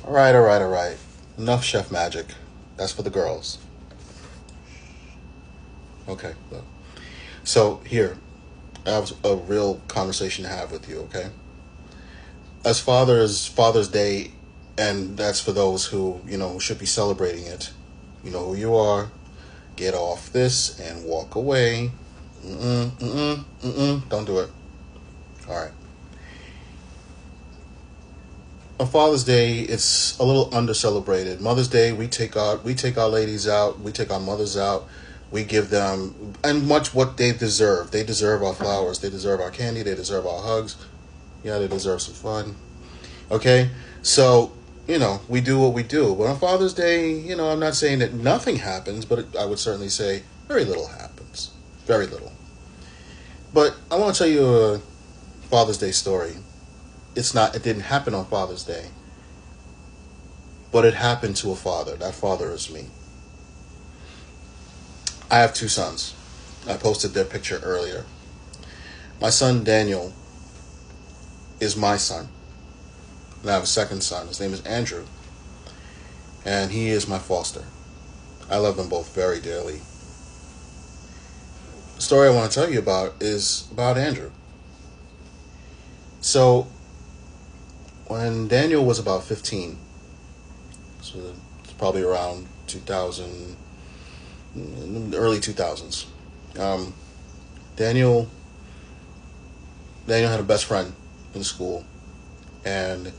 All right, all right, all right. Enough chef magic. That's for the girls. Okay. Look. So here, I have a real conversation to have with you. Okay. As Father's Day, and that's for those who should be celebrating it. You know who you are. Get off this and walk away. Mm-mm, mm-mm, mm-mm. Don't do it. All right. On Father's Day, it's a little under celebrated. Mother's Day, we take our ladies out, we take our mothers out, we give them and much what they deserve. They deserve our flowers, they deserve our candy, they deserve our hugs. Yeah, they deserve some fun. Okay, so we do what we do. But on Father's Day, I'm not saying that nothing happens, but I would certainly say very little happens, very little. But I want to tell you a Father's Day story. It didn't happen on Father's Day, but it happened to a father. That father is me. I have two sons. I posted their picture earlier. My son Daniel is my son, and I have a second son. His name is Andrew, and he is my foster. I love them both very dearly. The story I want to tell you about is about Andrew. So, when Daniel was about 15, so it's probably around 2000, in the early 2000s, um, Daniel Daniel had a best friend in school, and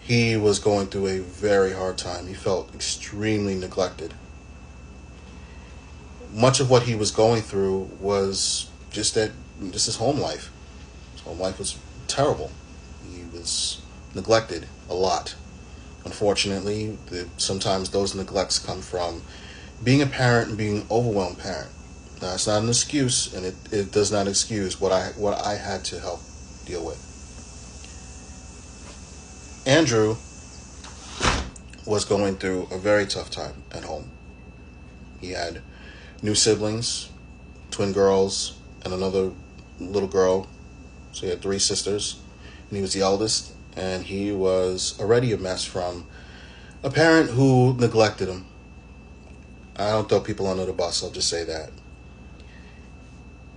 he was going through a very hard time. He felt extremely neglected. Much of what he was going through was just his home life. His home life was terrible. He was neglected a lot. Unfortunately, sometimes those neglects come from being a parent and being an overwhelmed parent. Now, it's not an excuse, and it does not excuse what I had to help deal with. Andrew was going through a very tough time at home. He had new siblings, twin girls, and another little girl. So he had three sisters, and he was the eldest, and he was already a mess from a parent who neglected him. I don't throw people under the bus, I'll just say that.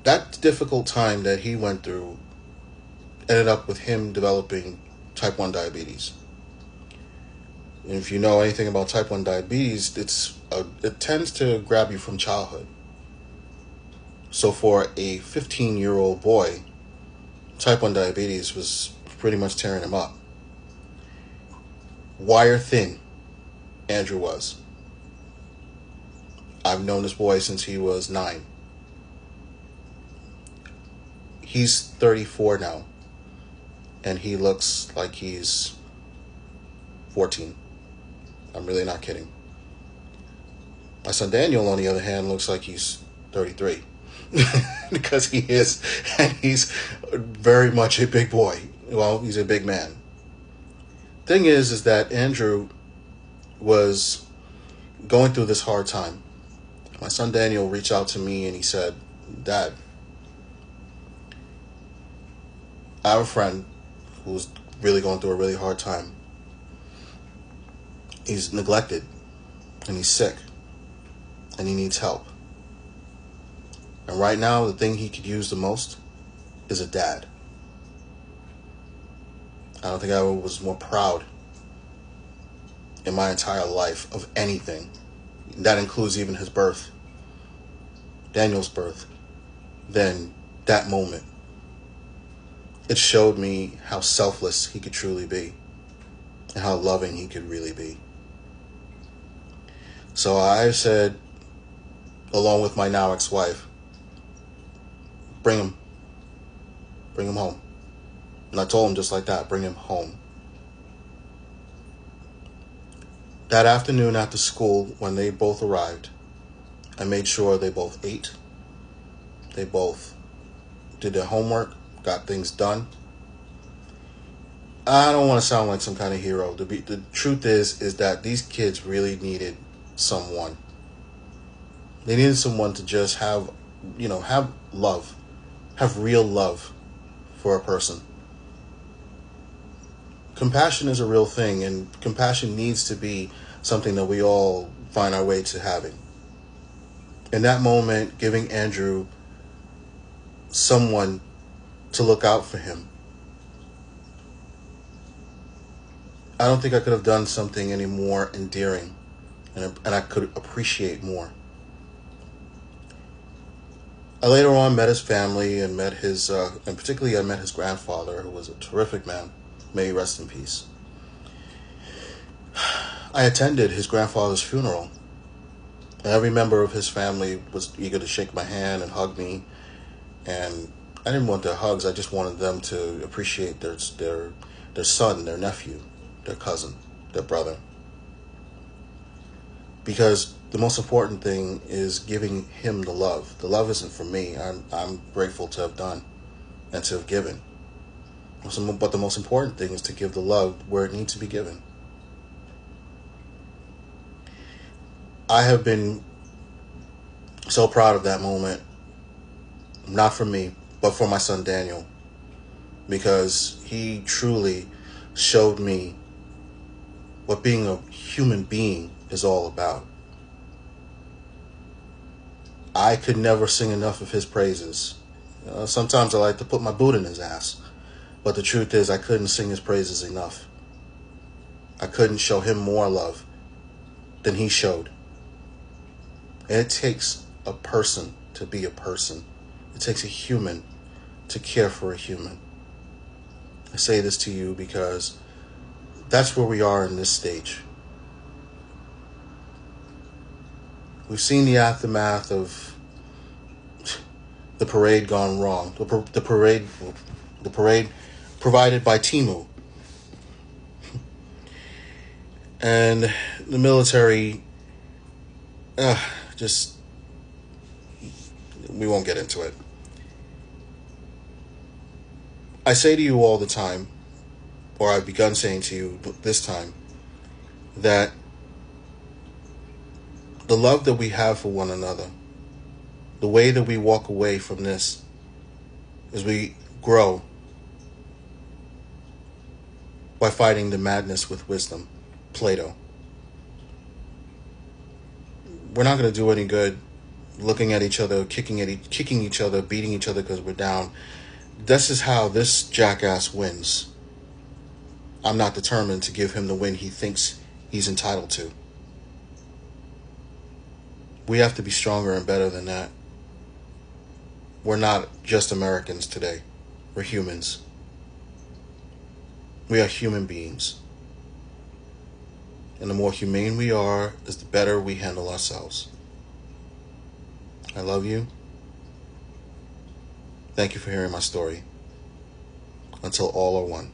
That difficult time that he went through ended up with him developing type 1 diabetes. And if you know anything about type 1 diabetes, it tends to grab you from childhood. So for a 15-year-old boy, type 1 diabetes was pretty much tearing him up. Wire thin, Andrew was. I've known this boy since he was 9. He's 34 now, and he looks like he's 14. I'm really not kidding. My son Daniel, on the other hand, looks like he's 33. Because he is, and he's very much a big boy. Well, he's a big man. Thing is that Andrew was going through this hard time. My son Daniel reached out to me and he said, "Dad, I have a friend who's really going through a really hard time. He's neglected, and he's sick, and he needs help. And right now, the thing he could use the most is a dad." I don't think I was more proud in my entire life of anything. That includes even his birth, Daniel's birth, than that moment. It showed me how selfless he could truly be and how loving he could really be. So I said, along with my now ex-wife, bring him. Bring him home. And I told him just like that, bring him home. That afternoon after school, when they both arrived, I made sure they both ate. They both did their homework, got things done. I don't want to sound like some kind of hero. The truth is that these kids really needed someone. They needed someone to just have love, have real love for a person. compassion is a real thing, and compassion needs to be something that we all find our way to having. In that moment, giving Andrew someone to look out for him, I don't think I could have done something any more endearing, and I could appreciate more. I later on met his family and met and particularly I met his grandfather, who was a terrific man. May he rest in peace. I attended his grandfather's funeral. Every member of his family was eager to shake my hand and hug me, and I didn't want their hugs. I just wanted them to appreciate their son, their nephew, their cousin, their brother. Because the most important thing is giving him the love. The love isn't for me. I'm grateful to have done and to have given. But the most important thing is to give the love where it needs to be given. I have been so proud of that moment, not for me, but for my son Daniel, because he truly showed me what being a human being is all about. I could never sing enough of his praises. Sometimes I like to put my boot in his ass, but the truth is I couldn't sing his praises enough. I couldn't show him more love than he showed. And it takes a person to be a person. It takes a human to care for a human. I say this to you because that's where we are in this stage. We've seen the aftermath of the parade gone wrong. The parade provided by Timu. And the military, we won't get into it. I say to you all the time, or I've begun saying to you this time, that the love that we have for one another, the way that we walk away from this as we grow by fighting the madness with wisdom, Plato. We're not going to do any good looking at each other, kicking each other, beating each other because we're down. This is how this jackass wins. I'm not determined to give him the win he thinks he's entitled to. We have to be stronger and better than that. We're not just Americans today. We're humans. We are human beings. And the more humane we are, is the better we handle ourselves. I love you. Thank you for hearing my story. Until all are one.